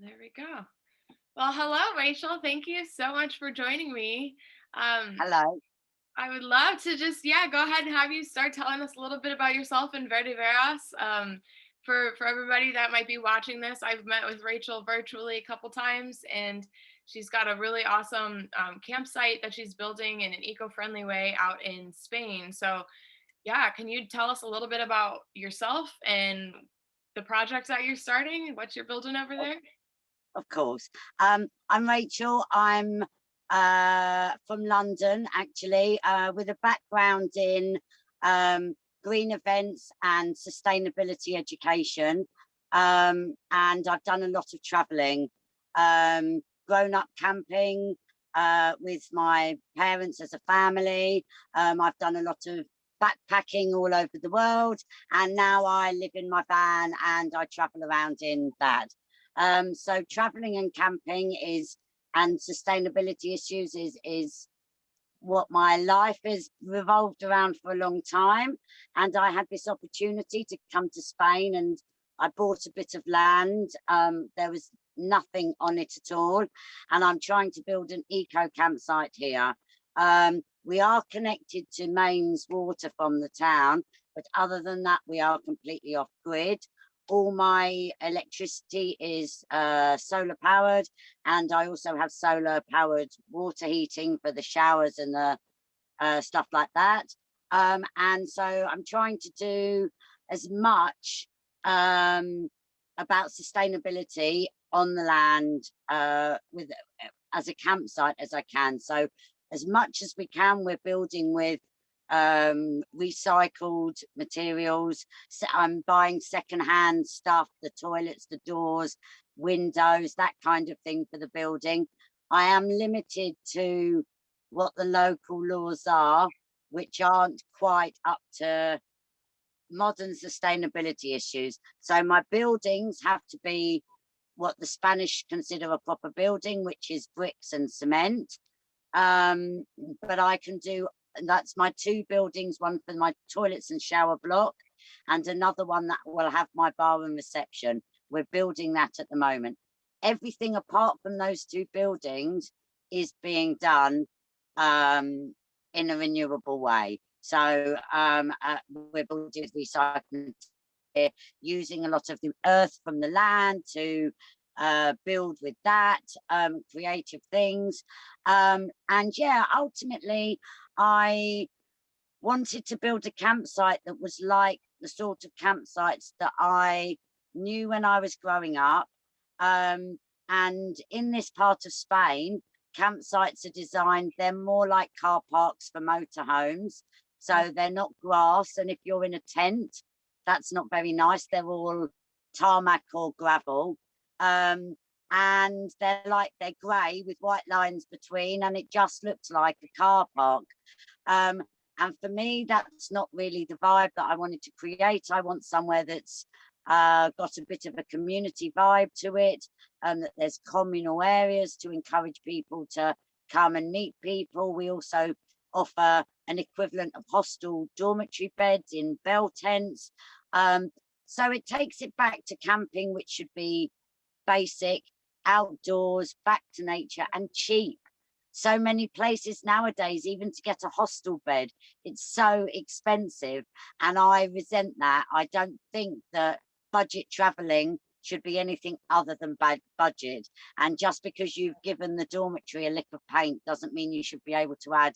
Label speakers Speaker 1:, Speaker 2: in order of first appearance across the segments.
Speaker 1: There we go. Well, hello, Rachel. Thank you so much for joining me. Um,
Speaker 2: Hello.
Speaker 1: I would love to just, yeah, go ahead and have you start telling us a little bit about yourself and VerdeVeras. For everybody that might be watching this, I've met with Rachel virtually a couple times, and she's got a really awesome campsite that she's building in an eco-friendly way out in Spain. So, yeah, can you tell us a little bit about yourself and the projects that you're starting and what you're building over
Speaker 2: Of
Speaker 1: there?
Speaker 2: of course. I'm Rachel. I'm from London, actually, with a background in um, green events and sustainability education. And I've done a lot of traveling, grown up camping with my parents as a family. I've done a lot of backpacking all over the world, and now I live in my van and I travel around in that. So traveling and camping is and sustainability issues is what my life has revolved around for a long time. And I had this opportunity to come to Spain, and I bought a bit of land. There was nothing on it at all. And I'm trying to build an eco campsite here. We are connected to mains water from the town, but other than that, we are completely off grid. All my electricity is solar powered, and I also have solar powered water heating for the showers and the stuff like that. And so I'm trying to do as much about sustainability on the land with as a campsite as I can. So as much as we can, we're building with recycled materials. So I'm buying secondhand stuff, the toilets, the doors, windows, that kind of thing for the building. I am limited to what the local laws are, which aren't quite up to modern sustainability issues. So my buildings have to be what the Spanish consider a proper building, which is bricks and cement. Um, but I can do, that's my two buildings, one for my toilets and shower block, and another one that will have my bar and reception. We're building that at the moment. Everything apart from those two buildings is being done um, in a renewable way. So we're building with recycling, using a lot of the earth from the land to build with that, creative things. And yeah, ultimately, I wanted to build a campsite that was like the sort of campsites that I knew when I was growing up. Um, and in this part of Spain, campsites are designed, they're more like car parks for motorhomes. So they're not grass. And if you're in a tent, that's not very nice. They're all tarmac or gravel. Um, and they're grey with white lines between, and it just looks like a car park. Um, and for me, that's not really the vibe that I wanted to create. I want somewhere that's got a bit of a community vibe to it, that there's communal areas to encourage people to come and meet people. We also offer an equivalent of hostel dormitory beds in bell tents. Um, so it takes it back to camping, which should be basic, outdoors, back to nature, and cheap. So many places nowadays, even to get a hostel bed, it's so expensive. And I resent that. I don't think that budget traveling should be anything other than budget. And just because you've given the dormitory a lick of paint doesn't mean you should be able to add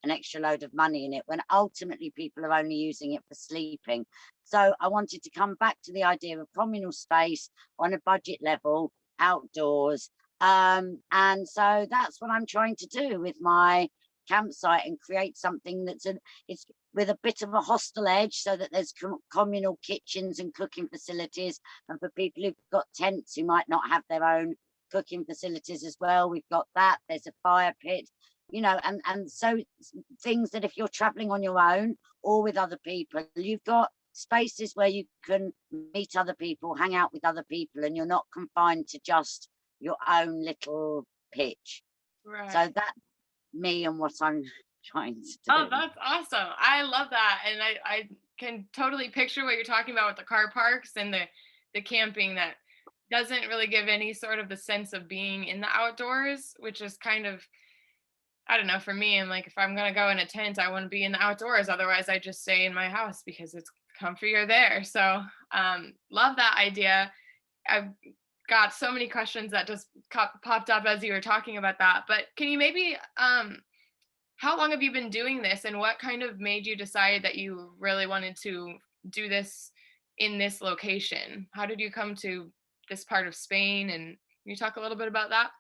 Speaker 2: an extra load of money in it when ultimately people are only using it for sleeping. So I wanted to come back to the idea of communal space on a budget level, outdoors. And so that's what I'm trying to do with my campsite, and create something it's with a bit of a hostel edge, so that there's communal kitchens and cooking facilities. And for people who've got tents who might not have their own cooking facilities as well, we've got that. There's a fire pit, and so things that if you're traveling on your own or with other people, you've got spaces where you can meet other people, hang out with other people, and you're not confined to just your own little pitch. So
Speaker 1: Right.
Speaker 2: that's me and what I'm trying to
Speaker 1: Oh,
Speaker 2: do.
Speaker 1: that's awesome. I love that. And I can totally picture what you're talking about with the car parks and the camping that doesn't really give any sort of the sense of being in the outdoors, which is kind of, I don't know, for me, I'm like, if I'm gonna go in a tent, I want to be in the outdoors. Otherwise, I just stay in my house because it's comfier there. So, love that idea. I've got so many questions that just popped up as you were talking about that. But can you maybe, how long have you been doing this, and what kind of made you decide that you really wanted to do this in this location? How did you come to this part of Spain? And can you talk a little bit about that?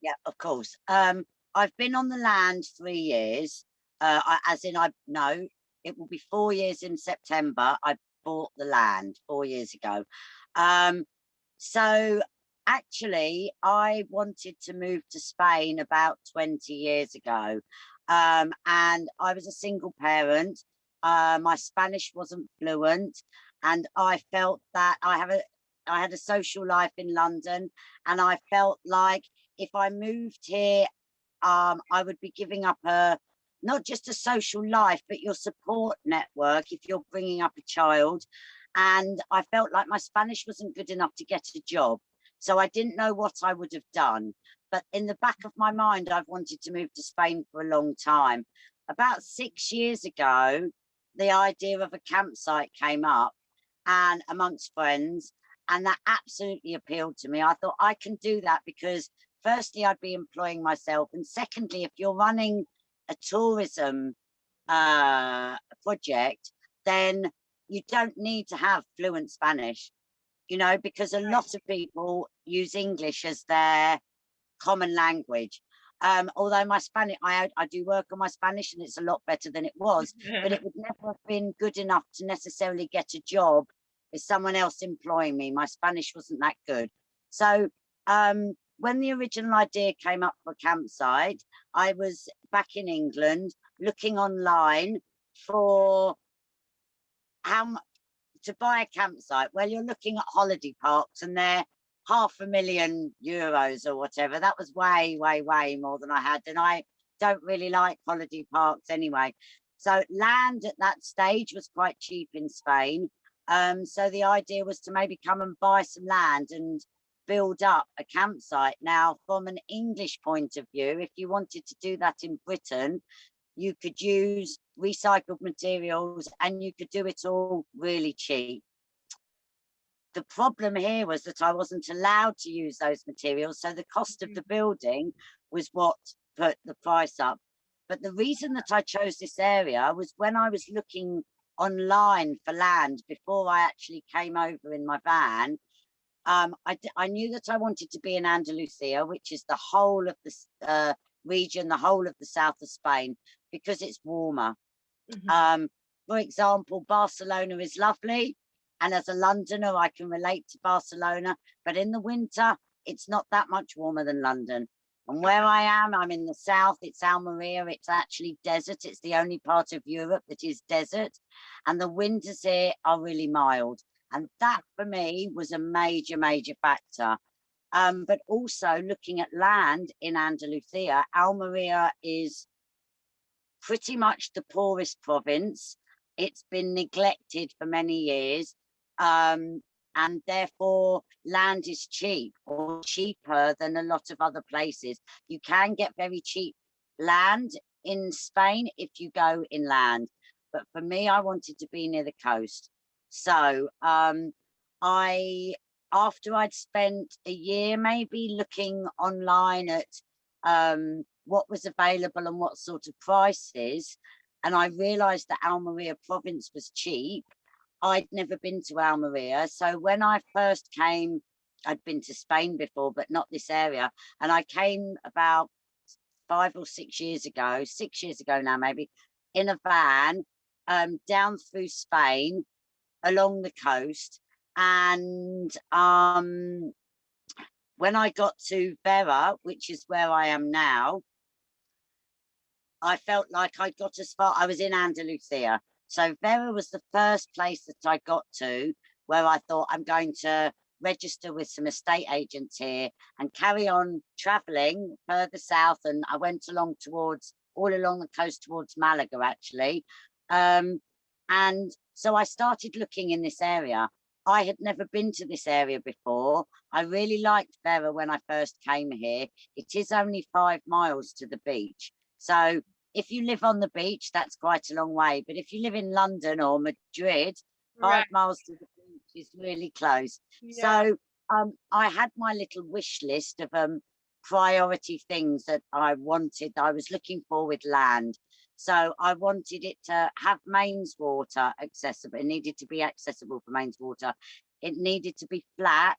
Speaker 2: Yeah, of course. I've been on the land 3 years. As in, I no, it will be 4 years in September. I bought the land 4 years ago. Um, so actually, I wanted to move to Spain about 20 years ago, and I was a single parent. My Spanish wasn't fluent, and I felt that I had a social life in London, and I felt like if I moved here, I would be giving up not just a social life, but your support network if you're bringing up a child. And I felt like my Spanish wasn't good enough to get a job. So I didn't know what I would have done. But in the back of my mind, I've wanted to move to Spain for a long time. About 6 years ago, the idea of a campsite came up and amongst friends, and that absolutely appealed to me. I thought I can do that because firstly, I'd be employing myself. And secondly, if you're running a tourism project, then you don't need to have fluent Spanish, because a lot of people use English as their common language. Although my Spanish, I do work on my Spanish and it's a lot better than it was, but it would never have been good enough to necessarily get a job with someone else employing me. My Spanish wasn't that good. So when the original idea came up for a campsite, I was back in England looking online for how much to buy a campsite. Well, you're looking at holiday parks and they're €500,000 or whatever. That was way, way, way more than I had. And I don't really like holiday parks anyway. So land at that stage was quite cheap in Spain. So the idea was to maybe come and buy some land and build up a campsite. Now, from an English point of view, if you wanted to do that in Britain, you could use recycled materials and you could do it all really cheap. The problem here was that I wasn't allowed to use those materials, so the cost of the building was what put the price up. But the reason that I chose this area was when I was looking online for land before I actually came over in my van. I knew that I wanted to be in Andalucía, which is the whole of the region, the whole of the south of Spain, because it's warmer.
Speaker 1: Mhm.
Speaker 2: For example, Barcelona is lovely. And as a Londoner, I can relate to Barcelona. But in the winter, it's not that much warmer than London. And where I am, I'm in the south. It's Almeria. It's actually desert. It's the only part of Europe that is desert. And the winters here are really mild. And that for me was a major, major factor. But also looking at land in Andalusia, Almeria is pretty much the poorest province. It's been neglected for many years. And therefore, land is cheap or cheaper than a lot of other places. You can get very cheap land in Spain if you go inland. But for me, I wanted to be near the coast. So I, after I'd spent a year maybe looking online at what was available and what sort of prices, and I realized that Almeria province was cheap. I'd never been to Almeria. So when I first came, I'd been to Spain before, but not this area. And I came about 5 or 6 years ago, 6 years ago now, maybe, in a van down through Spain along the coast. And when I got to Vera, which is where I am now, I felt like I got as far, I was in Andalusia. So Vera was the first place that I got to where I thought I'm going to register with some estate agents here and carry on traveling further south. And I went along all along the coast towards Malaga, actually. And so I started looking in this area. I had never been to this area before. I really liked Vera when I first came here. It is only 5 miles to the beach. So if you live on the beach, that's quite a long way. But if you live in London or Madrid,
Speaker 1: Right.
Speaker 2: 5 miles to the beach is really close.
Speaker 1: Yeah.
Speaker 2: So I had my little wish list of priority things that I wanted, I was looking for with land. So I wanted it to have mains water accessible. It needed to be accessible for mains water. It needed to be flat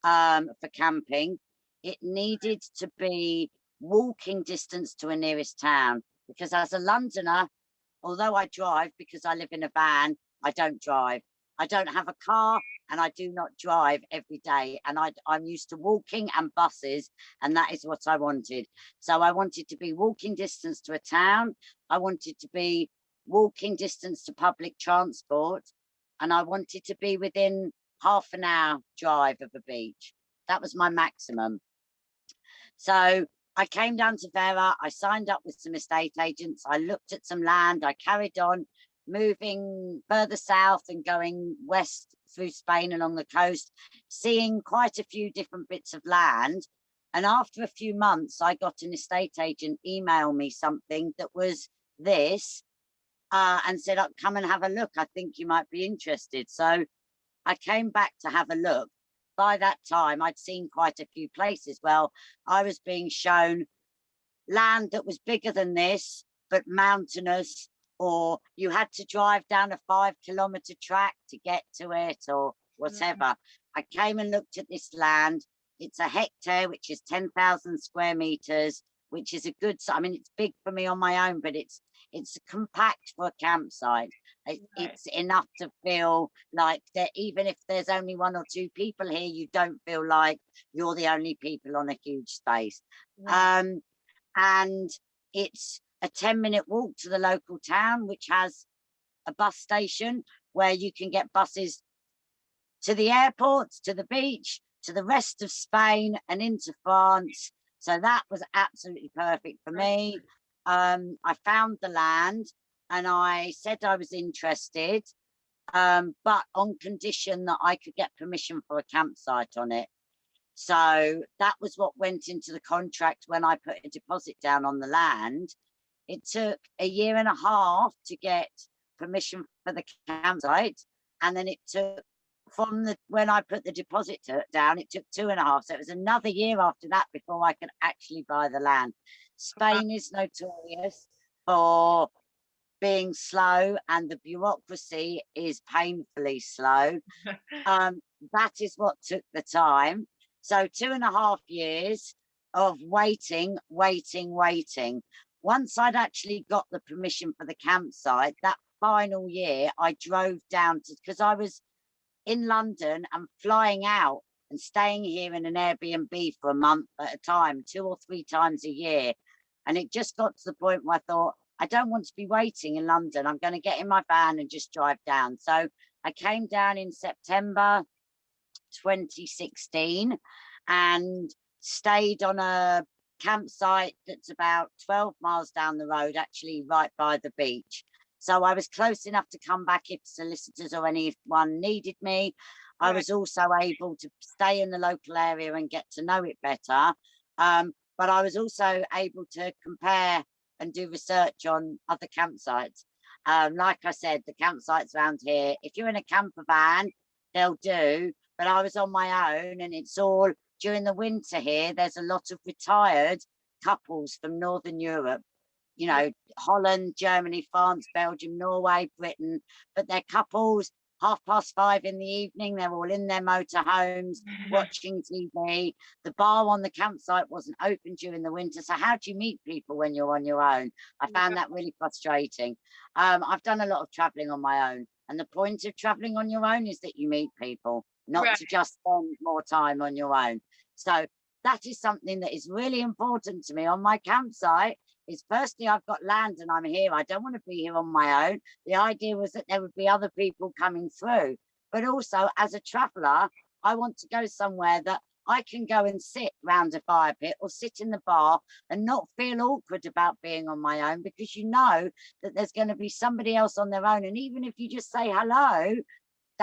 Speaker 2: for camping. It needed to be walking distance to a nearest town, because as a Londoner, although I drive because I live in a van, I don't drive. I don't have a car and I do not drive every day. And I'm used to walking and buses, and that is what I wanted. So I wanted to be walking distance to a town. I wanted to be walking distance to public transport. And I wanted to be within half an hour drive of a beach. That was my maximum. So I came down to Vera, I signed up with some estate agents, I looked at some land, I carried on moving further south and going west through Spain along the coast, seeing quite a few different bits of land. And after a few months, I got an estate agent email me something that was this and said, "Oh, come and have a look. I think you might be interested." So I came back to have a look. By that time, I'd seen quite a few places. Well, I was being shown land that was bigger than this, but mountainous, or you had to drive down a 5 kilometer track to get to it, or
Speaker 1: Mm.
Speaker 2: whatever. I came and looked at this land. It's a hectare, which is 10,000 square meters, which is a good, I mean, it's big for me on my own, but it's compact for a campsite.
Speaker 1: Right.
Speaker 2: It's enough to feel like that even if there's only one or two people here, you don't feel like you're the only people on a huge space.
Speaker 1: Right.
Speaker 2: Um, and it's a 10-minute walk to the local town, which has a bus station where you can get buses to the airports, to the beach, to the rest of Spain and into France. So that was absolutely perfect for me.
Speaker 1: Perfect.
Speaker 2: I found the land and I said I was interested, but on condition that I could get permission for a campsite on it. So that was what went into the contract when I put a deposit down on the land. It took a year and a half to get permission for the campsite. And then it took from the when I put the deposit down, it took 2.5. So it was another year after that before I could actually buy the land.
Speaker 1: Wow.
Speaker 2: Spain is notorious for being slow, and the bureaucracy is painfully slow. Um, that is what took the time. So 2.5 years of waiting, waiting, waiting. Once I'd actually got the permission for the campsite, that final year, I drove down to, because I was in London and flying out and staying here in an Airbnb for a month at a time, 2 or 3 times a year. And it just got to the point where I thought, I don't want to be waiting in London. I'm going to get in my van and just drive down. So I came down in September 2016 and stayed on a campsite that's about 12 miles down the road, actually right by the beach. So I was close enough to come back if solicitors or anyone needed me. I
Speaker 1: Right.
Speaker 2: was also able to stay in the local area and get to know it better. But I was also able to compare and do research on other campsites. Like I said, the campsites around here, if you're in a camper van, they'll do. But I was on my own, and it's all during the winter here. There's a lot of retired couples from Northern Europe, you
Speaker 1: Yeah.
Speaker 2: know, Holland, Germany, France, Belgium, Norway, Britain, but they're couples, 5:30 in the evening, they're all in their motorhomes watching TV. The bar on the campsite wasn't open during the winter. So how do you meet people when you're on your own? I found that really frustrating. I've done a lot of traveling on my own. And the point of traveling on your own is that you meet people, not
Speaker 1: Right.
Speaker 2: to just spend more time on your own. So that is something that is really important to me on my campsite. Is firstly, I've got land and I'm here. I don't want to be here on my own. The idea was that there would be other people coming through. But also, as a traveller, I want to go somewhere that I can go and sit round a fire pit or sit in the bar and not feel awkward about being on my own, because you know that there's going to be somebody else on their own. And even if you just say hello,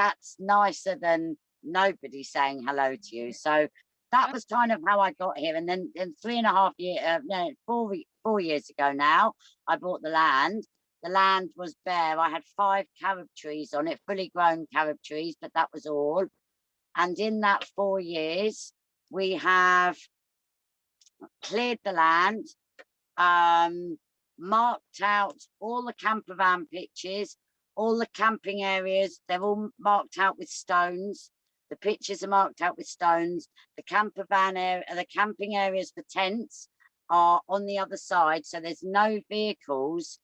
Speaker 2: that's nicer than nobody saying hello to you. So that was kind of how I got here. And then in 3.5 years, no, 4 years ago now, I bought the land. The land was bare. I had 5 carob trees on it, fully grown carob trees, but that was all. And in that 4 years, we have cleared the land, marked out all the camper van pitches, all the camping areas. They're all marked out with stones. The pitches are marked out with stones. The camper van area, the camping areas for tents are on the other side. So there's no vehicles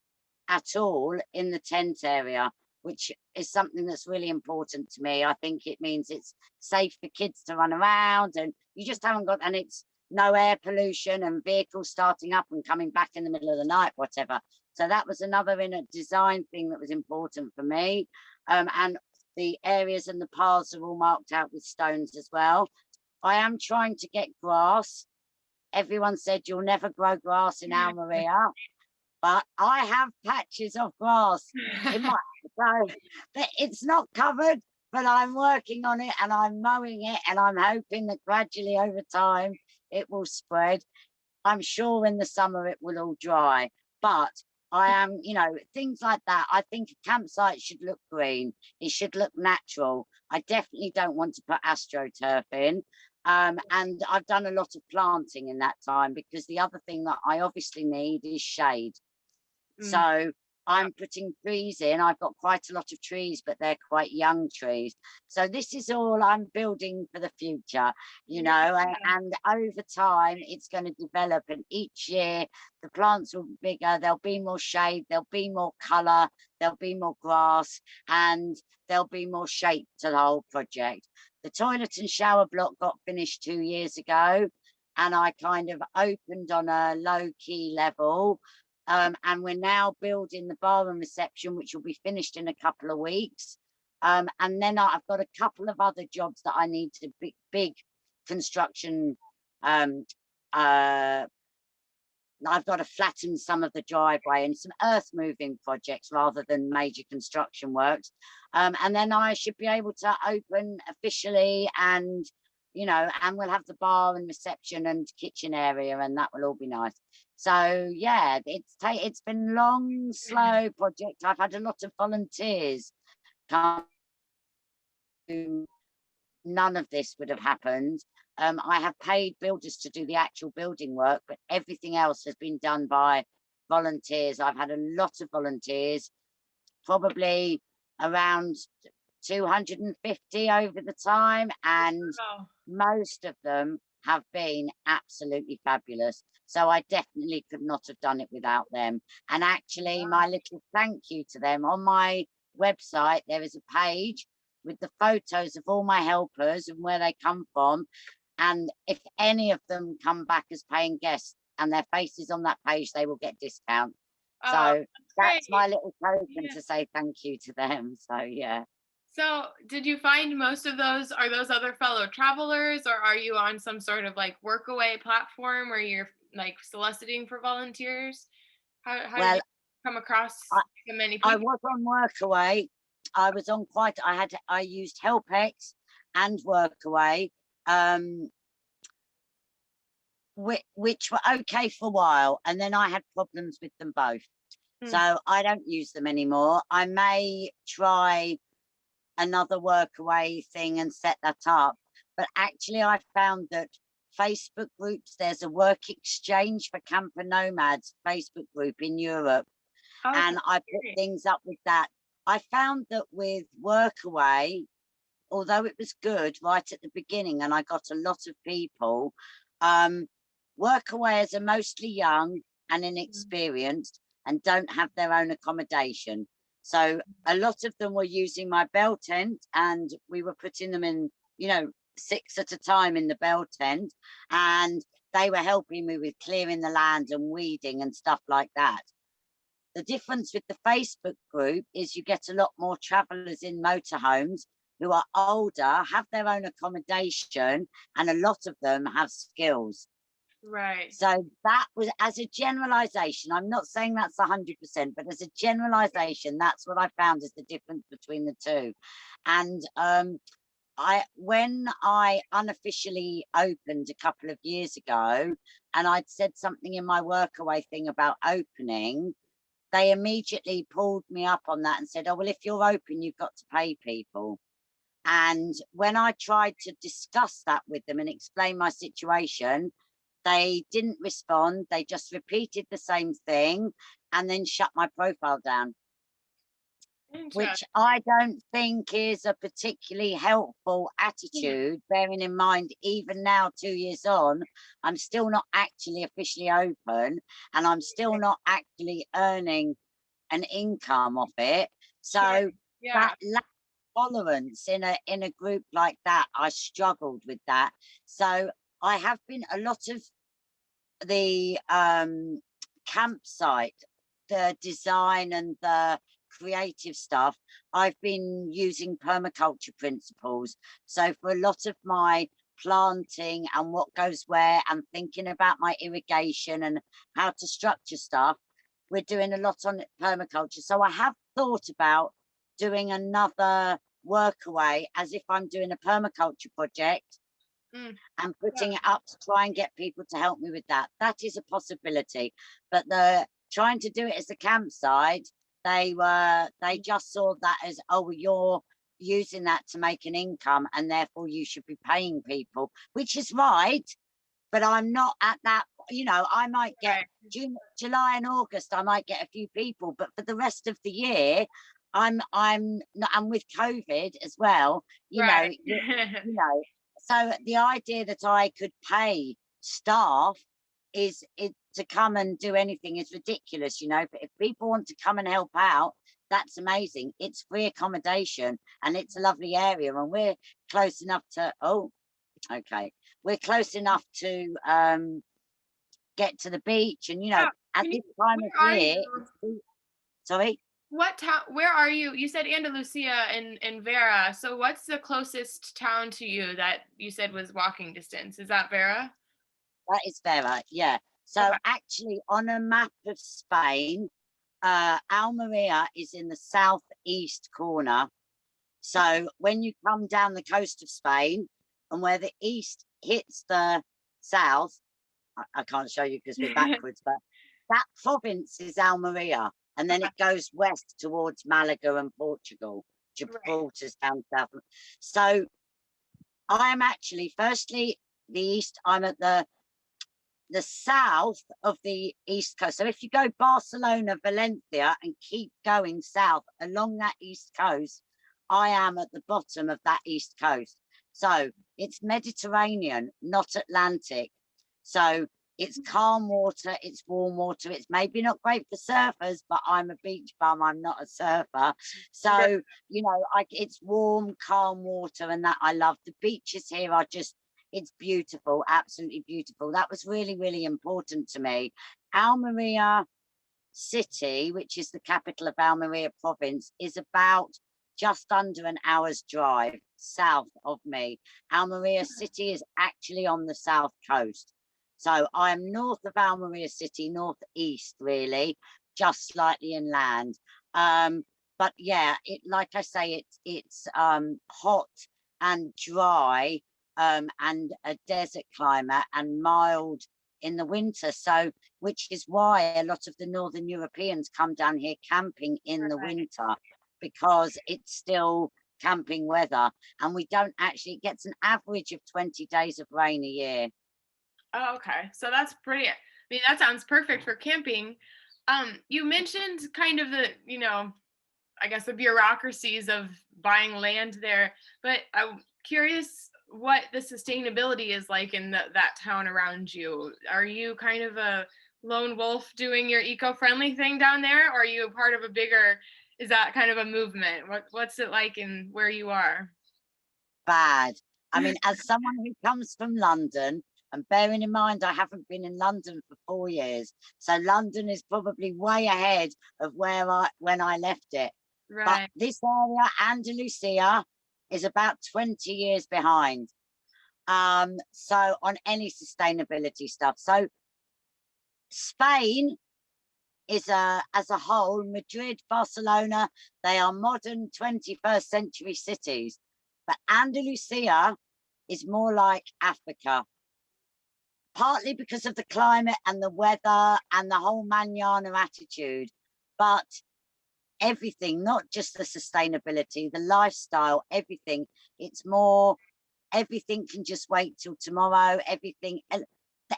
Speaker 2: at all in the tent area, which is something that's really important to me. I think it means it's safe for kids to run around, and you just haven't got, and it's no air pollution and vehicles starting up and coming back in the middle of the night, whatever. So that was another inner design thing that was important for me. And the areas and the paths are all marked out with stones as well. I am trying to get grass. Everyone said you'll never grow grass in Almeria, but I have patches of grass in my, so it's not covered, but I'm working on it and I'm mowing it, and I'm hoping that gradually over time it will spread. I'm sure in the summer it will all dry, but I am, things like that. I think a campsite should look green. It should look natural. I definitely don't want to put astroturf in. And I've done a lot of planting in that time, because the other thing that I obviously need is shade. So I'm putting trees in. I've got quite a lot of trees, but they're quite young trees. So this is all I'm building for the future, and over time it's going to develop. And each year the plants will be bigger, there'll be more shade, there'll be more colour, there'll be more grass, and there'll be more shape to the whole project. The toilet and shower block got finished 2 years ago, and I kind of opened on a low-key level. And we're now building the bar and reception, which will be finished in a couple of weeks. And then I've got a couple of other jobs that I need to big construction. I've got to flatten some of the driveway and some earth moving projects rather than major construction works. And then I should be able to open officially, and and we'll have the bar and reception and kitchen area, and that will all be nice. So yeah, it's been long, slow project. I've had a lot of volunteers come. None of this would have happened. I have paid builders to do the actual building work, but everything else has been done by volunteers. I've had a lot of volunteers, probably around 250 over the time, and most of them have been absolutely fabulous. So I definitely could not have done it without them. And actually, my little thank you to them, on my website there is a page with the photos of all my helpers and where they come from, and if any of them come back as paying guests and their faces on that page, they will get discount. So that's my little token to say thank you to them. So yeah.
Speaker 1: So did you find most of those, are those other fellow travelers, or are you on some sort of like workaway platform where you're like soliciting for volunteers? How did you come across so many people?
Speaker 2: I was on Workaway. I was on I used HelpX and Workaway, which were okay for a while, and then I had problems with them both. So I don't use them anymore. I may try another Workaway thing and set that up, but actually I found that Facebook groups, there's a work exchange for camper nomads Facebook group in Europe, and I put things up with that. I found that with Workaway, although it was good right at the beginning and I got a lot of people, Workawayers are mostly young and inexperienced and don't have their own accommodation. So a lot of them were using my bell tent, and we were putting them in, 6 at a time in the bell tent, and they were helping me with clearing the land and weeding and stuff like that. The difference with the Facebook group is you get a lot more travelers in motorhomes who are older, have their own accommodation, and a lot of them have skills.
Speaker 1: Right.
Speaker 2: So that was, as a generalization, I'm not saying that's 100%, but as a generalization, that's what I found is the difference between the two. And when I unofficially opened a couple of years ago, and I'd said something in my workaway thing about opening, they immediately pulled me up on that and said, "Oh, well, if you're open, you've got to pay people." And when I tried to discuss that with them and explain my situation, they didn't respond. They just repeated the same thing and then shut my profile down, which I
Speaker 1: Interesting.
Speaker 2: don't think is a particularly helpful attitude, bearing in mind, even now, 2 years on, I'm still not actually officially open and I'm still not actually earning an income off it.
Speaker 1: Sure.
Speaker 2: So that
Speaker 1: Yeah.
Speaker 2: lack of tolerance in a group like that, I struggled with that. So I have been a lot of the campsite, the design and the creative stuff, I've been using permaculture principles. So for a lot of my planting and what goes where and thinking about my irrigation and how to structure stuff, we're doing a lot on permaculture. So I have thought about doing another workaway as if I'm doing a permaculture project
Speaker 1: Mm,
Speaker 2: and
Speaker 1: yeah.
Speaker 2: putting it up to try and get people to help me with that. That is a possibility. But the trying to do it as a campsite, they just saw that as, oh, well, you're using that to make an income and therefore you should be paying people, which is right. But I'm not at that, I might get
Speaker 1: Right.
Speaker 2: June, July and August, I might get a few people, but for the rest of the year, I'm not, and with COVID as well,
Speaker 1: Right.
Speaker 2: you know, so the idea that I could pay staff is it to come and do anything is ridiculous, but if people want to come and help out, that's amazing. It's free accommodation and it's a lovely area and we're close enough to, oh, okay, we're close enough to get to the beach and
Speaker 1: Yeah.
Speaker 2: at
Speaker 1: Can you
Speaker 2: this time of
Speaker 1: where are
Speaker 2: year
Speaker 1: you?
Speaker 2: sorry.
Speaker 1: What town where are you? You said Andalucía and Vera. So what's the closest town to you that you said was walking distance? Is that Vera?
Speaker 2: That is Vera, yeah. So
Speaker 1: Okay.
Speaker 2: actually, on a map of Spain, Almeria is in the southeast corner. So when you come down the coast of Spain, and where the east hits the south, I can't show you because we're backwards, but that province is Almeria, and then
Speaker 1: Okay.
Speaker 2: it goes west towards Malaga and Portugal.
Speaker 1: Right.
Speaker 2: Gibraltar's down south. So I am actually, firstly, the east. I'm at the south of the east coast. So if you go Barcelona, Valencia, and keep going south along that east coast, I am at the bottom of that east coast. So it's Mediterranean, not Atlantic. So it's calm water, it's warm water. It's maybe not great for surfers, but I'm a beach bum. I'm not a surfer.
Speaker 1: Right.
Speaker 2: So, it's warm, calm water, and that I love. The beaches here are just, it's beautiful, absolutely beautiful. That was really, really important to me. Almeria City, which is the capital of Almeria province, is about just under an hour's drive south of me. Almeria City is actually on the south coast. So I'm north of Almeria City, northeast, really, just slightly inland. But yeah, like I say, it's hot and dry, and a desert climate and mild in the winter. So which is why a lot of the Northern Europeans come down here camping in the
Speaker 1: Right.
Speaker 2: winter because it's still camping weather. And we don't actually, it gets an average of 20 days of rain a year.
Speaker 1: Oh, okay. So that's pretty I mean, that sounds perfect for camping. You mentioned kind of I guess the bureaucracies of buying land there, but I'm curious what the sustainability is like in that town around you. Are you kind of a lone wolf doing your eco-friendly thing down there, or are you a part of a bigger, is that kind of a movement? What's it like in where you are?
Speaker 2: Bad. I mean, as someone who comes from London, and bearing in mind I haven't been in London for 4 years, so London is probably way ahead of where I when I left it. But
Speaker 1: Right.
Speaker 2: this area, Andalusia, is about 20 years behind. So on any sustainability stuff. So Spain is as a whole, Madrid, Barcelona, they are modern 21st century cities. But Andalucía is more like Africa, partly because of the climate and the weather and the whole manana attitude. But everything, not just the sustainability, the lifestyle, everything, it's more, everything can just wait till tomorrow.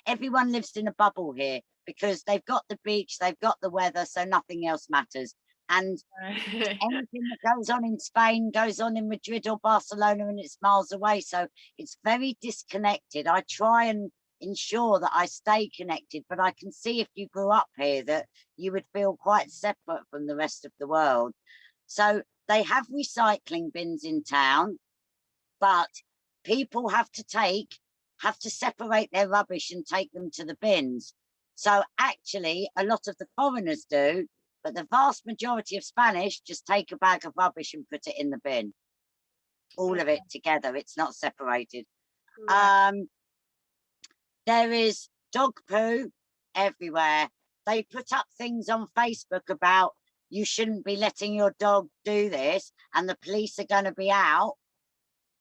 Speaker 2: Everyone lives in a bubble here because they've got the beach, they've got the weather, so nothing else matters. And anything that goes on in Spain goes on in Madrid or Barcelona, and it's miles away. So it's very disconnected. I try and ensure that I stay connected, but I can see if you grew up here that you would feel quite separate from the rest of the world. So they have recycling bins in town, but people have to separate their rubbish and take them to the bins. So actually, a lot of the foreigners do, but the vast majority of Spanish just take a bag of rubbish and put it in the bin. All of it together. It's not separated.
Speaker 1: Right.
Speaker 2: There is dog poo everywhere. They put up things on Facebook about you shouldn't be letting your dog do this, and the police are going to be out.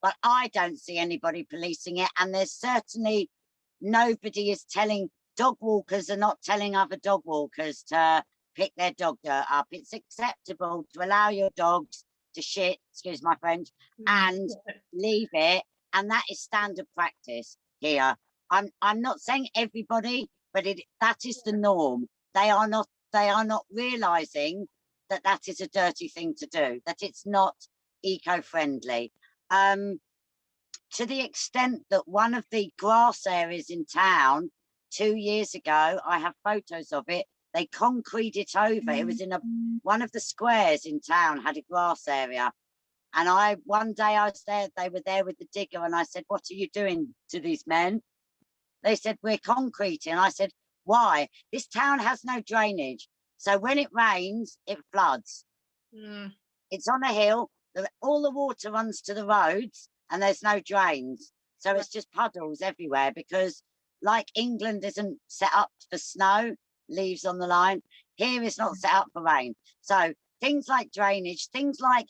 Speaker 2: But I don't see anybody policing it, and there's certainly nobody is telling, dog walkers are not telling other dog walkers to pick their dog dirt up. It's acceptable to allow your dogs to shit, excuse my French, and leave it, and that is standard practice here. I'm not saying everybody, but that is the norm. They are not realizing that that is a dirty thing to do, that it's not eco-friendly. To the extent that one of the grass areas in town 2 years ago, I have photos of it, they concrete it over. It was in one of the squares in town had a grass area. And one day I was there, they were there with the digger, and I said, "What are you doing to these men?" They said, "We're concreting." I said, "Why?" "This town has no drainage. So when it rains, it floods. It's on a hill, all the water runs to the roads, and there's no drains. So it's just puddles everywhere because, like England isn't set up for snow, leaves on the line, here it's not set up for rain. So things like drainage, things like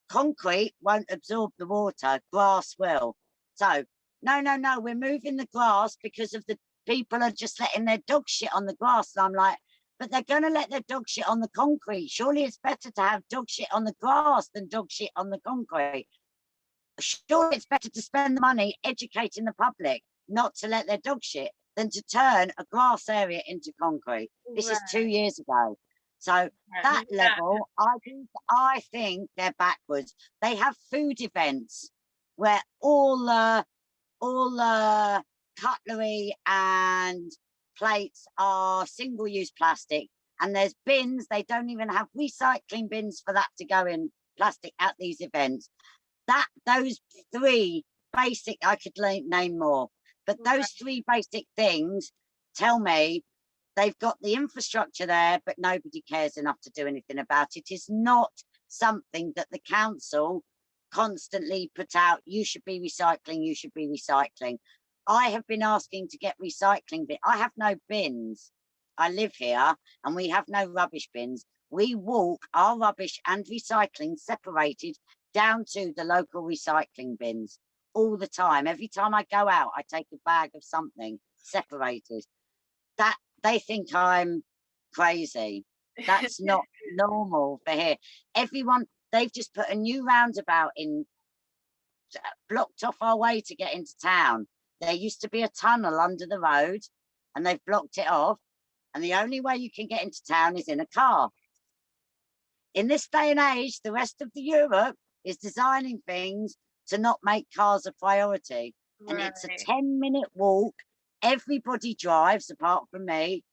Speaker 2: concrete won't absorb the water, grass will. So no, we're moving the grass because of the people are just letting their dog shit on the grass. And I'm like, but they're going to let their dog shit on the concrete. Surely it's better to have dog shit on the grass than dog shit on the concrete. Surely it's better to spend the money educating the public not to let their dog shit than to turn a grass area into concrete. This is 2 years ago. So that level, I think they're backwards. They have food events where all cutlery and plates are single-use plastic, and there's bins. They don't even have recycling bins for that to go in plastic at these events. Those three basic, I could name more, but those three basic things tell me they've got the infrastructure there, but nobody cares enough to do anything about it. It's not something that the council constantly put out. You should be recycling, you should be recycling. I have been asking to get recycling bin. I have no bins. I live here and we have no rubbish bins. We walk our rubbish and recycling separated down to the local recycling bins all the time. Every time I go out, I take a bag of something separated. That they think I'm crazy. That's not normal for here. Everyone, they've just put a new roundabout in, blocked off our way to get into town. There used to be a tunnel under the road and they've blocked it off. And the only way you can get into town is in a car. In this day and age, the rest of the Europe is designing things to not make cars a priority. And it's a 10-minute walk. Everybody drives apart from me.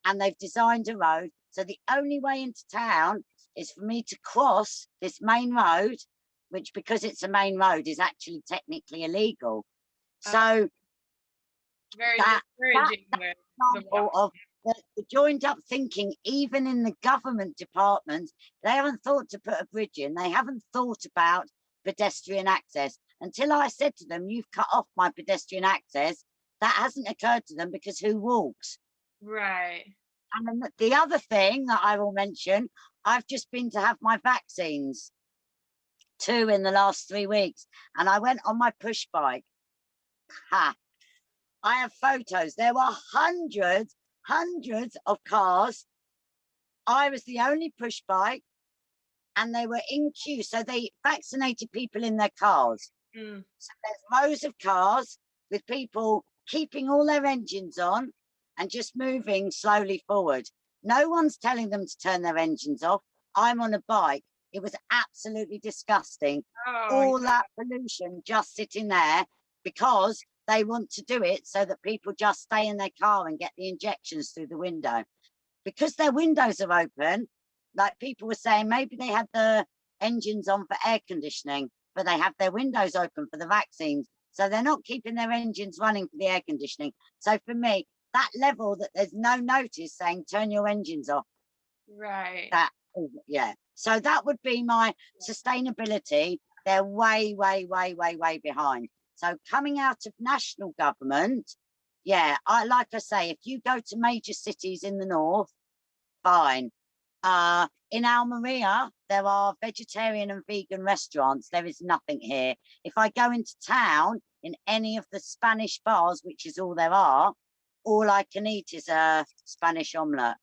Speaker 2: And they've designed a road. So the only way into town is for me to cross this main road, which, because it's a main road, is actually technically illegal. So
Speaker 1: very
Speaker 2: that
Speaker 1: discouraging.
Speaker 2: example of the joined up thinking, even in the government departments, they haven't thought to put a bridge in. They haven't thought about pedestrian access. Until I said to them, you've cut off my pedestrian access, that hasn't occurred to them, because who walks?
Speaker 1: Right.
Speaker 2: And then the other thing that I will mention, I've just been to have my vaccines, 2 in the last 3 weeks, and I went on my push bike. Ha! I have photos. There were hundreds of cars. I was the only push bike, and they were in queue. So they vaccinated people in their cars.
Speaker 1: Mm.
Speaker 2: So there's rows of cars with people keeping all their engines on and just moving slowly forward. No one's telling them to turn their engines off. I'm on a bike. It was absolutely disgusting.
Speaker 1: Oh,
Speaker 2: All
Speaker 1: yeah.
Speaker 2: that pollution just sitting there, because they want to do it so that people just stay in their car and get the injections through the window. Because their windows are open, like people were saying, maybe they had the engines on for air conditioning, but they have their windows open for the vaccines. So they're not keeping their engines running for the air conditioning. So for me, that level that there's no notice saying turn your engines off,
Speaker 1: Right.
Speaker 2: that, yeah. So that would be my sustainability. They're way behind. So coming out of national government, yeah, like I say, if you go to major cities in the north, fine. In Almeria, there are vegetarian and vegan restaurants. There is nothing here. If I go into town in any of the Spanish bars, which is all there are, all I can eat is a Spanish omelette.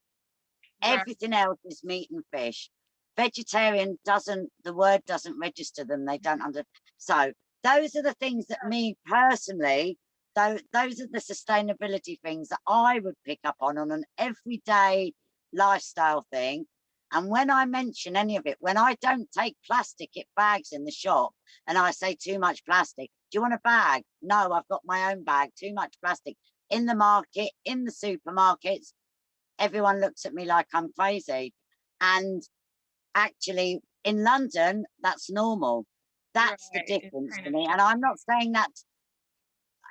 Speaker 1: Right.
Speaker 2: Everything else is meat and fish. Vegetarian doesn't, the word doesn't register them. They don't so those are the things that me personally, those are the sustainability things that I would pick up on an everyday lifestyle thing. And when I mention any of it, when I don't take plastic bags in the shop and I say too much plastic, do you want a bag? No, I've got my own bag. Too much plastic. In the market, in the supermarkets, everyone looks at me like I'm crazy. And actually in London, that's normal. That's the
Speaker 1: Right. It's
Speaker 2: difference
Speaker 1: kind
Speaker 2: to
Speaker 1: of
Speaker 2: me. And I'm not saying that,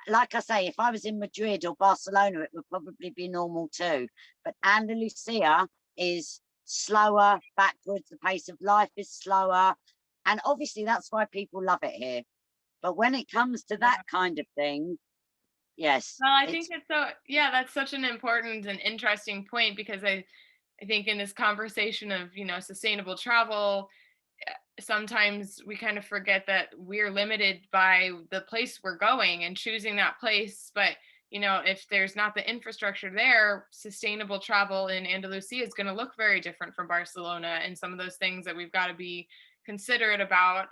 Speaker 2: like I say, if I was in Madrid or Barcelona, it would probably be normal too. But Andalucía is slower, backwards, the pace of life is slower. And obviously that's why people love it here. But when it comes to that
Speaker 1: yeah.
Speaker 2: kind of thing, yes,
Speaker 1: Well, I think
Speaker 2: it's
Speaker 1: it's so yeah, that's such an important and interesting point because I think in this conversation of, sustainable travel, sometimes we kind of forget that we're limited by the place we're going and choosing that place. But, if there's not the infrastructure there, sustainable travel in Andalusia is going to look very different from Barcelona. And some of those things that we've got to be considerate about.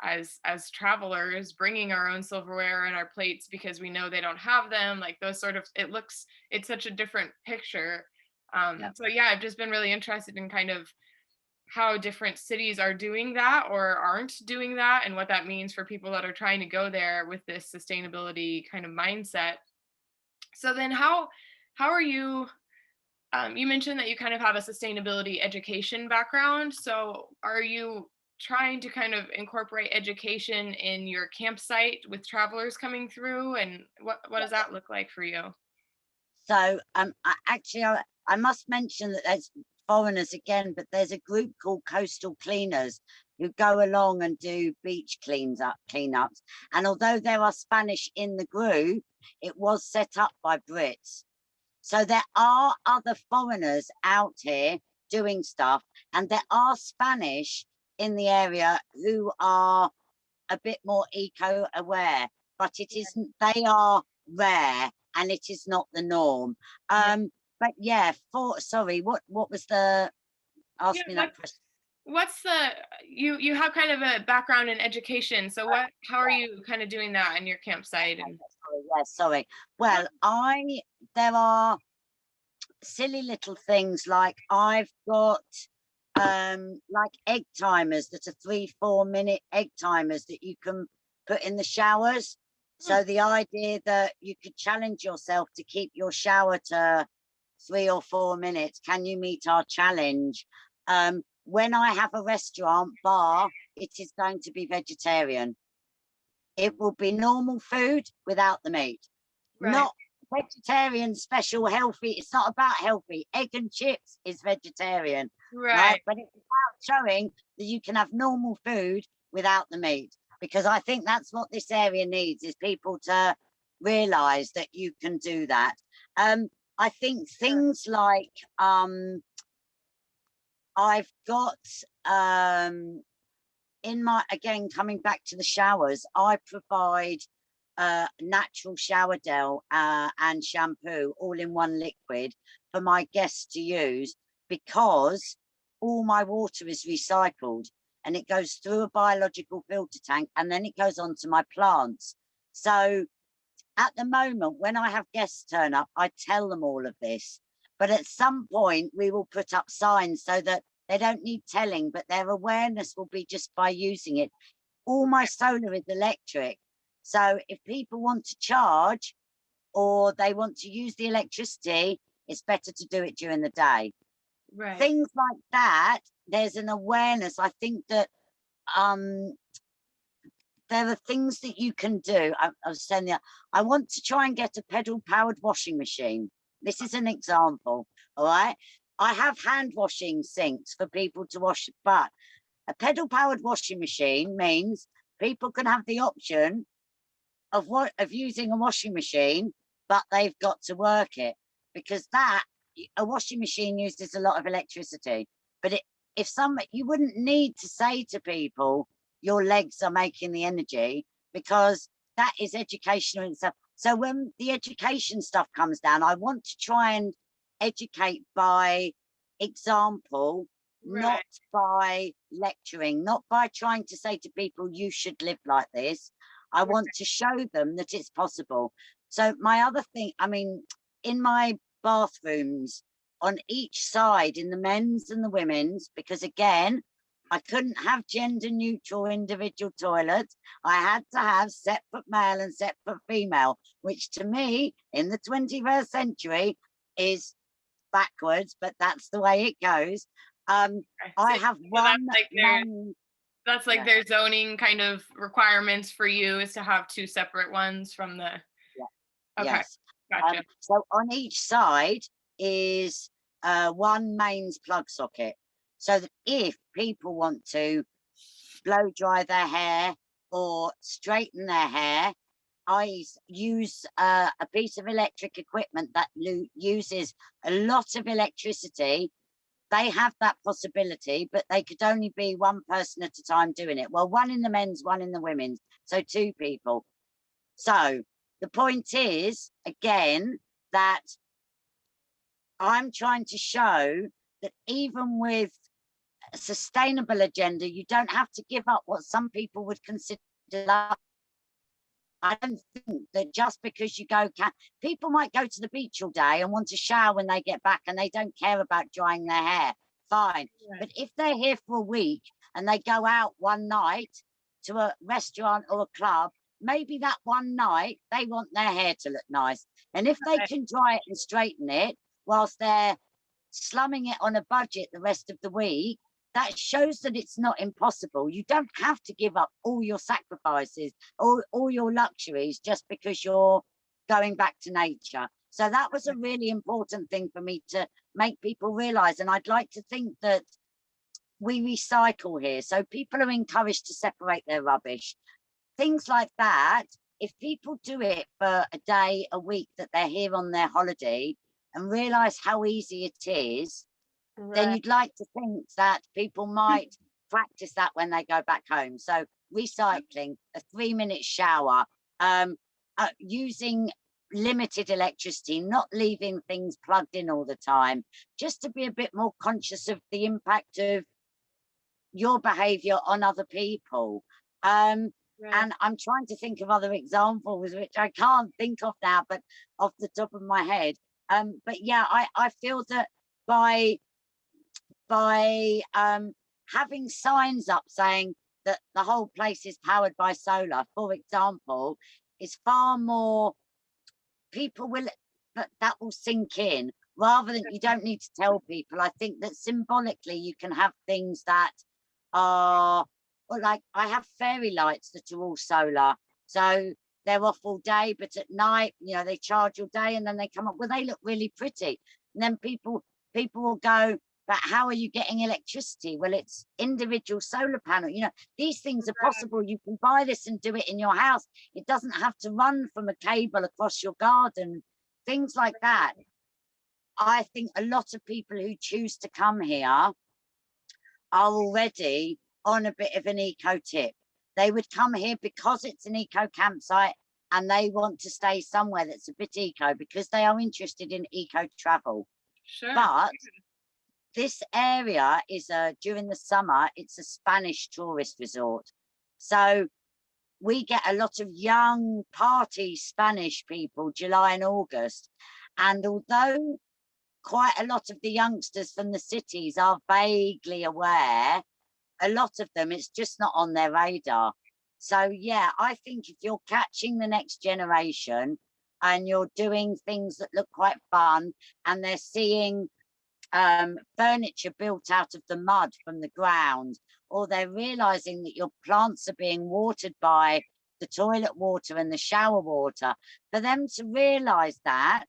Speaker 1: As travelers bringing our own silverware and our plates because we know they don't have them, like those sort of, it's such a different picture.
Speaker 2: yeah.
Speaker 1: So yeah, I've just been really interested in kind of how different cities are doing that or aren't doing that and what that means for people that are trying to go there with this sustainability kind of mindset. So then how are you, you mentioned that you kind of have a sustainability education background. So are you trying to kind of incorporate education in your campsite with travelers coming through? And what does that look like for you?
Speaker 2: So I must mention that there's foreigners again, but there's a group called Coastal Cleaners who go along and do beach cleanups. And although there are Spanish in the group, it was set up by Brits. So there are other foreigners out here doing stuff, and there are Spanish in the area who are a bit more eco-aware, but it isn't, they are rare and it is not the norm.
Speaker 1: Right.
Speaker 2: But yeah, sorry, what was the,
Speaker 1: Yeah,
Speaker 2: ask me that question.
Speaker 1: what's the you have kind of a background in education. So how are you kind of doing that in your campsite and
Speaker 2: Sorry, yeah, sorry. Well, there are silly little things like I've got like egg timers that are 3-4 minute egg timers that you can put in the showers.
Speaker 1: Hmm,
Speaker 2: So the idea that you could challenge yourself to keep your shower to 3 or 4 minutes. Can you meet our challenge? When I have a restaurant bar, it is going to be vegetarian. It will be normal food without the meat,
Speaker 1: right,
Speaker 2: not vegetarian special healthy. It's not about healthy. Egg and chips is vegetarian, right?
Speaker 1: right,
Speaker 2: But it's about showing that you can have normal food without the meat. because I think that's what this area needs, is people to realize that you can do that. I think things like I've got in my, again, coming back to the showers, I provide natural shower gel and shampoo all in one liquid for my guests to use, because all my water is recycled and it goes through a biological filter tank and then it goes on to my plants. So at the moment, when I have guests turn up, I tell them all of this, but at some point we will put up signs so that they don't need telling, but their awareness will be just by using it. All my solar is electric. So if people want to charge or they want to use the electricity, it's better to do it during the day.
Speaker 1: Right.
Speaker 2: Things like that, there's an awareness. I think that there are things that you can do. I was saying that I want to try and get a pedal powered washing machine. This is an example. All right. I have hand washing sinks for people to wash, but a pedal powered washing machine means people can have the option of using a washing machine, but they've got to work it, because a washing machine uses a lot of electricity. But if you wouldn't need to say to people, your legs are making the energy, because that is educational and stuff. So when the education stuff comes down, I want to try and educate by example,
Speaker 1: Right.
Speaker 2: not by lecturing, not by trying to say to people, you should live like this. I want to show them that it's possible. So my other thing, I mean, in my bathrooms, on each side, in the men's and the women's, because again, I couldn't have gender neutral individual toilets. I had to have separate male and separate female, which to me in the 21st century is backwards, but that's the way it goes. I have one man.
Speaker 1: That's like their zoning kind of requirements for you, is to have two separate ones from the. Okay,
Speaker 2: Yes.
Speaker 1: gotcha.
Speaker 2: So on each side is one mains plug socket, so that if people want to blow dry their hair or straighten their hair, I use a piece of electric equipment that uses a lot of electricity. They have that possibility, but they could only be one person at a time doing it. Well, one in the men's, one in the women's, so two people. So the point is, again, that I'm trying to show that even with a sustainable agenda, you don't have to give up what some people would consider love. I don't think that just because you people might go to the beach all day and want to shower when they get back and they don't care about drying their hair. Fine.
Speaker 1: Right.
Speaker 2: But if they're here for a week and they go out one night to a restaurant or a club, maybe that one night they want their hair to look nice. And if they can dry it and straighten it whilst they're slumming it on a budget the rest of the week, that shows that it's not impossible. You don't have to give up all your sacrifices, all your luxuries, just because you're going back to nature. So that was a really important thing for me to make people realize. And I'd like to think that we recycle here. So people are encouraged to separate their rubbish. Things like that, if people do it for a day, a week that they're here on their holiday and realize how easy it is, then you'd like to think that people might practice that when they go back home. So recycling, a 3-minute shower, using limited electricity, not leaving things plugged in all the time, just to be a bit more conscious of the impact of your behavior on other people. And I'm trying to think of other examples, which I can't think of now, but off the top of my head. But yeah, I feel that by having signs up saying that the whole place is powered by solar, for example, is far more, people will, that will sink in, rather than, you don't need to tell people. I think that symbolically you can have things that are, or like I have fairy lights that are all solar, so they're off all day, but at night, you know, they charge all day and then they come up, well, they look really pretty, and then people will go, But how are you getting electricity? Well, it's individual solar panel. These things are possible. You can buy this and do it in your house. It doesn't have to run from a cable across your garden, things like that. I think a lot of people who choose to come here are already on a bit of an eco tip. They would come here because it's an eco campsite and they want to stay somewhere that's a bit eco because they are interested in eco travel.
Speaker 1: Sure.
Speaker 2: But this area is during the summer, it's a Spanish tourist resort. So we get a lot of young party Spanish people, July and August. And although quite a lot of the youngsters from the cities are vaguely aware, a lot of them, it's just not on their radar. So yeah, I think if you're catching the next generation and you're doing things that look quite fun and they're seeing furniture built out of the mud from the ground, or they're realizing that your plants are being watered by the toilet water and the shower water, for them to realize that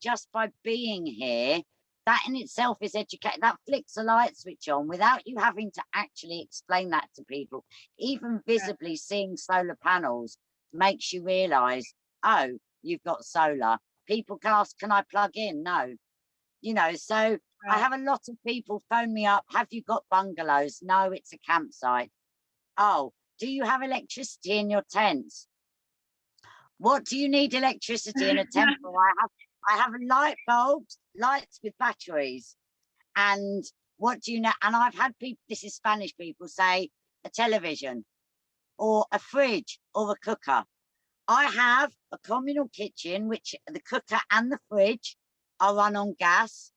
Speaker 2: just by being here, that in itself is education. That flicks a light switch on without you having to actually explain that to people. Even visibly seeing solar panels makes you realize, oh, you've got solar. People can ask, can I plug in? No. So I
Speaker 1: Right.
Speaker 2: have a lot of people phone me up. Have you got bungalows? No, it's a campsite. Oh, do you have electricity in your tents? What do you need electricity in a tent for? I have light bulbs, lights with batteries. And what do you know? And I've had people, this is Spanish people, say a television or a fridge or a cooker. I have a communal kitchen, which the cooker and the fridge are run on gas.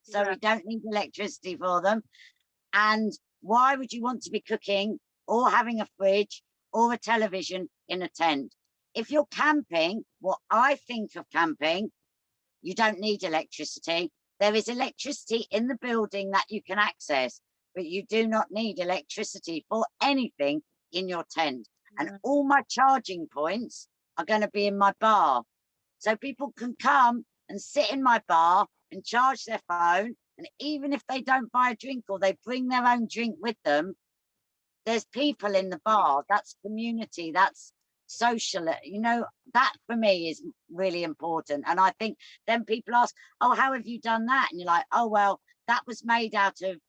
Speaker 2: So
Speaker 1: Yeah.
Speaker 2: we don't need electricity for them. And why would you want to be cooking or having a fridge or a television in a tent? If you're camping, what I think of camping, you don't need electricity. There is electricity in the building that you can access, but you do not need electricity for anything in your tent. And
Speaker 1: Yeah.
Speaker 2: all my charging points are going to be in my bar. So people can come and sit in my bar and charge their phone. And even if they don't buy a drink or they bring their own drink with them, there's people in the bar. That's community. That's social. That for me is really important. And I think then people ask, oh, how have you done that? And you're like, oh, well, that was made out of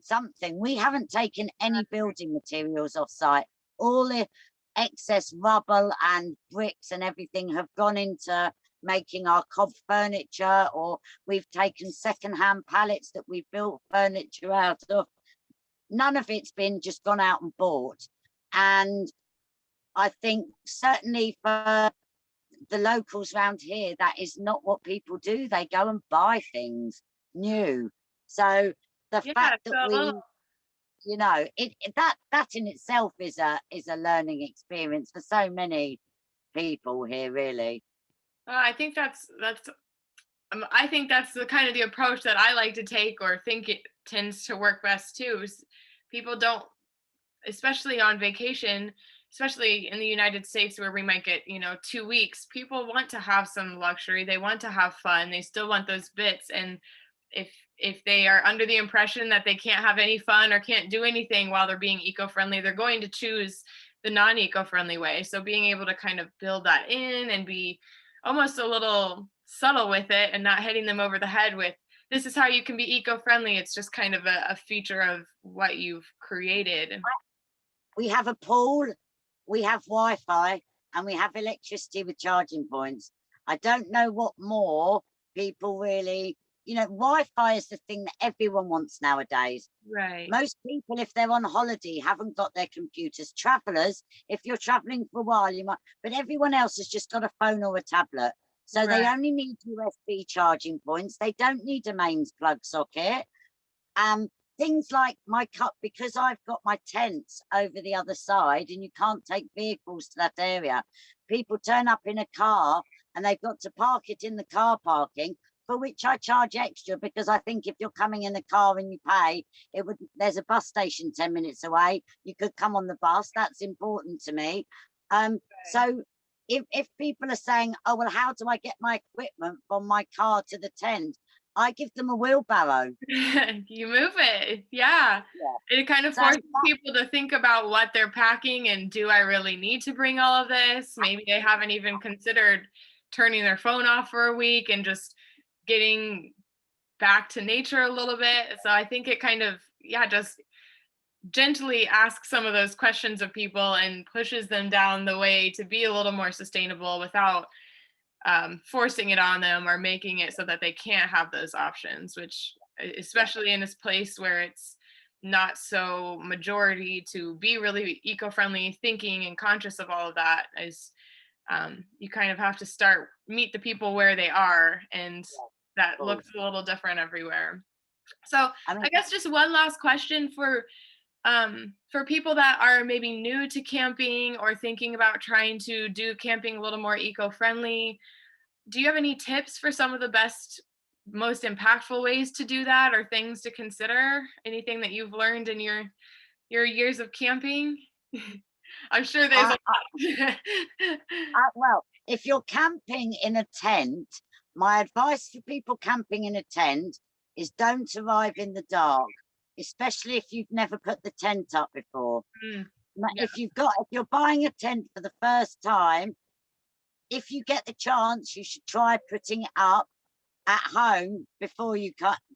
Speaker 2: something. We haven't taken any building materials off site. All the excess rubble and bricks and everything have gone into making our cob furniture, or we've taken secondhand pallets that we've built furniture out of. None of it's been just gone out and bought. And I think certainly for the locals around here, that is not what people do. They go and buy things new. So the
Speaker 1: Yeah.
Speaker 2: fact that
Speaker 1: So a little.
Speaker 2: that in itself is a learning experience for so many people here, really.
Speaker 1: I think that's. I think that's the kind of the approach that I like to take, or think it tends to work best too. Is people don't, especially on vacation, especially in the United States where we might get, 2 weeks, people want to have some luxury. They want to have fun. They still want those bits. And if if they are under the impression that they can't have any fun or can't do anything while they're being eco-friendly, they're going to choose the non-eco-friendly way. So being able to kind of build that in and be almost a little subtle with it and not hitting them over the head with, this is how you can be eco-friendly. It's just kind of a feature of what you've created.
Speaker 2: We have a pool, we have Wi-Fi, and we have electricity with charging points. I don't know what more people really, Wi-Fi is the thing that everyone wants nowadays.
Speaker 1: Right.
Speaker 2: Most people, if they're on holiday, haven't got their computers. Travelers, if you're traveling for a while, you might, but everyone else has just got a phone or a tablet. So they
Speaker 1: Right.
Speaker 2: only need USB charging points. They don't need a mains plug socket. Things like my cup, because I've got my tents over the other side and you can't take vehicles to that area. People turn up in a car and they've got to park it in the car parking, for which I charge extra, because I think if you're coming in a car and you pay, there's a bus station 10 minutes away. You could come on the bus. That's important to me. So if people are saying, oh, well, how do I get my equipment from my car to the tent? I give them a wheelbarrow.
Speaker 1: You move it. Yeah.
Speaker 2: Yeah.
Speaker 1: It kind of
Speaker 2: So
Speaker 1: forces
Speaker 2: that,
Speaker 1: people to think about what they're packing and do I really need to bring all of this? Maybe they haven't even considered turning their phone off for a week and just getting back to nature a little bit. So I think it kind of, yeah, just gently asks some of those questions of people and pushes them down the way to be a little more sustainable without forcing it on them or making it so that they can't have those options, which,
Speaker 2: yeah,
Speaker 1: especially in this place where it's not so majority to be really eco-friendly thinking and conscious of all of that, is you kind of have to start meet the people where they are, and
Speaker 2: yeah,
Speaker 1: that
Speaker 2: cool.
Speaker 1: looks a little different everywhere. So
Speaker 2: I mean,
Speaker 1: I guess just one last question for people that are maybe new to camping or thinking about trying to do camping a little more eco-friendly, do you have any tips for some of the best, most impactful ways to do that, or things to consider? Anything that you've learned in your years of camping? I'm sure there's
Speaker 2: I,
Speaker 1: a lot.
Speaker 2: well, if you're camping in a tent, my advice for people camping in a tent is don't arrive in the dark, especially if you've never put the tent up before.
Speaker 1: Mm, yeah,
Speaker 2: If you're buying a tent for the first time, if you get the chance, you should try putting it up at home before you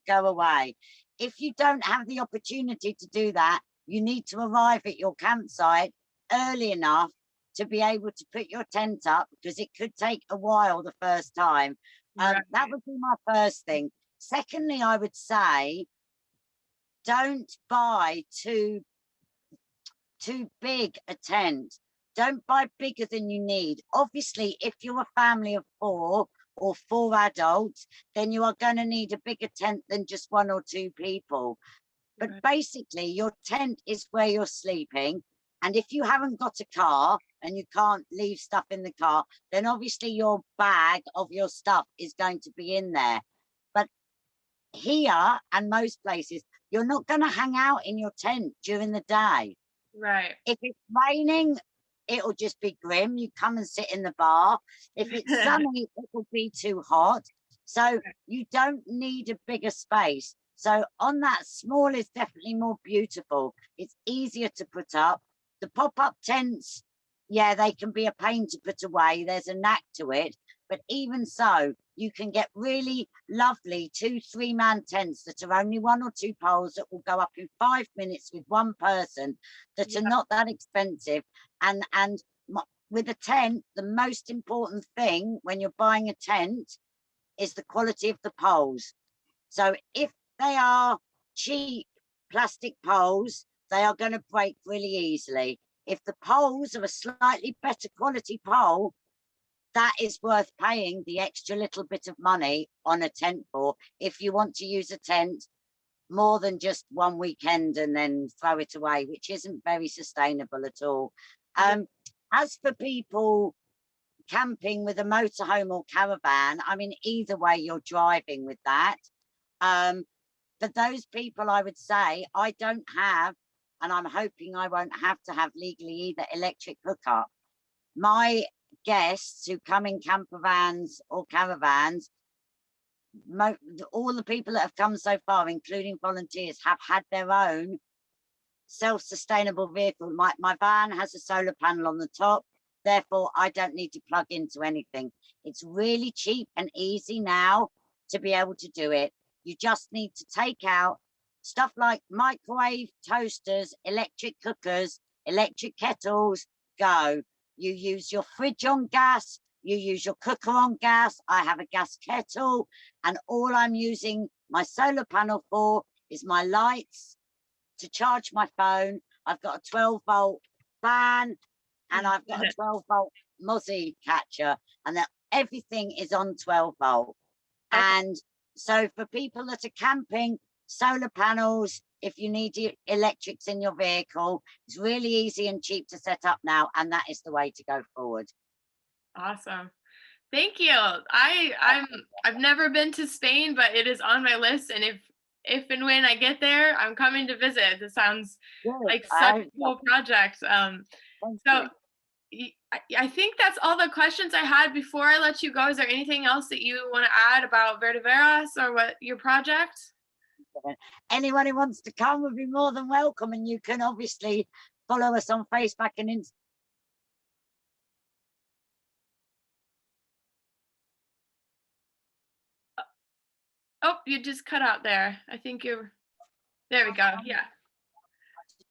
Speaker 2: go away. If you don't have the opportunity to do that, you need to arrive at your campsite early enough to be able to put your tent up, because it could take a while the first time. That
Speaker 1: right,
Speaker 2: would be my first thing. Secondly, I would say don't buy too big a tent. Don't buy bigger than you need. Obviously, if you're a family of four or four adults, then you are going to need a bigger tent than just one or two people. But
Speaker 1: right,
Speaker 2: basically, your tent is where you're sleeping. And if you haven't got a car and you can't leave stuff in the car, then obviously your bag of your stuff is going to be in there. But here and most places, you're not going to hang out in your tent during the day.
Speaker 1: right.
Speaker 2: If it's raining, it'll just be grim. You come and sit in the bar. If it's sunny, it will be too hot. So you don't need a bigger space. So on that, small is definitely more beautiful. It's easier to put up. The pop-up tents, yeah, they can be a pain to put away. There's a knack to it. But even so, you can get really lovely 2-3 man tents that are only one or two poles that will go up in 5 minutes with one person, that
Speaker 1: Yeah,
Speaker 2: are not that expensive. And with a tent, the most important thing when you're buying a tent is the quality of the poles. So if they are cheap plastic poles, they are going to break really easily. If the poles are a slightly better quality pole, that is worth paying the extra little bit of money on a tent for, if you want to use a tent more than just one weekend and then throw it away, which isn't very sustainable at all.
Speaker 1: yeah,
Speaker 2: Um, as for people camping with a motorhome or caravan, I mean, either way, you're driving with that. Um, for those people, I would say I don't have, and I'm hoping I won't have to have legally either, electric hookup. My guests who come in camper vans or caravans, all the people that have come so far, including volunteers, have had their own self-sustainable vehicle. My van has a solar panel on the top, therefore I don't need to plug into anything. It's really cheap and easy now to be able to do it. You just need to take out stuff like microwave, toasters, electric cookers, electric kettles, go. You use your fridge on gas, you use your cooker on gas. I have a gas kettle, and all I'm using my solar panel for is my lights to charge my phone. I've got a 12-volt fan, and I've got a 12-volt Mozzie catcher, and that everything is on 12-volt.
Speaker 1: okay,
Speaker 2: And so for people that are camping, solar panels, if you need electrics in your vehicle, it's really easy and cheap to set up now, and that is the way to go forward.
Speaker 1: awesome. Thank you. I've never been to Spain, but it is on my list, and if and when I get there, I'm coming to visit. This sounds
Speaker 2: Good.
Speaker 1: like such
Speaker 2: I
Speaker 1: a
Speaker 2: hope so.
Speaker 1: cool project.
Speaker 2: Thank
Speaker 1: So
Speaker 2: you.
Speaker 1: I think that's all the questions I had. Before I let you go, is there anything else that you want to add about VerdeVeras or what your project?
Speaker 2: Anyone who wants to come would be more than welcome, and you can obviously follow us on Facebook and Instagram.
Speaker 1: Oh, you just cut out there. I think you're there. We go. Yeah.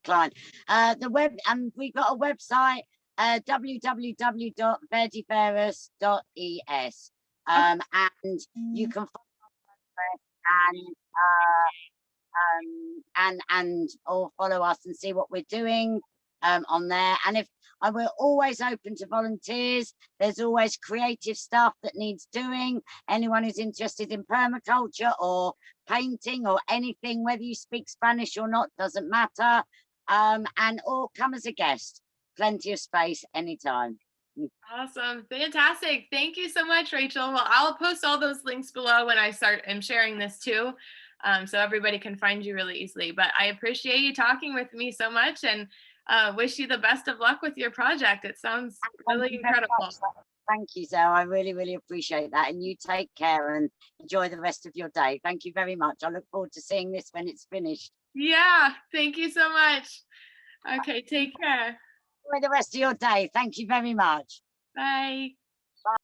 Speaker 2: Client. The web, and we've got a website, www.verdeveras.es.
Speaker 1: Okay.
Speaker 2: And you can follow us and or follow us and see what we're doing on there. And if we're always open to volunteers, there's always creative stuff that needs doing. Anyone who's interested in permaculture or painting or anything, whether you speak Spanish or not, doesn't matter. And or come as a guest. Plenty of space anytime.
Speaker 1: Awesome. Fantastic. Thank you so much, Rachel. Well, I'll post all those links below when I start am sharing this too. So everybody can find you really easily. But I appreciate you talking with me so much, and wish you the best of luck with your project. It sounds really incredible.
Speaker 2: Thank you, Zoe. I really, really appreciate that. And you take care and enjoy the rest of your day. Thank you very much. I look forward to seeing this when it's finished.
Speaker 1: Yeah. Thank you so much. Okay. Take care.
Speaker 2: Enjoy the rest of your day. Thank you very much.
Speaker 1: Bye.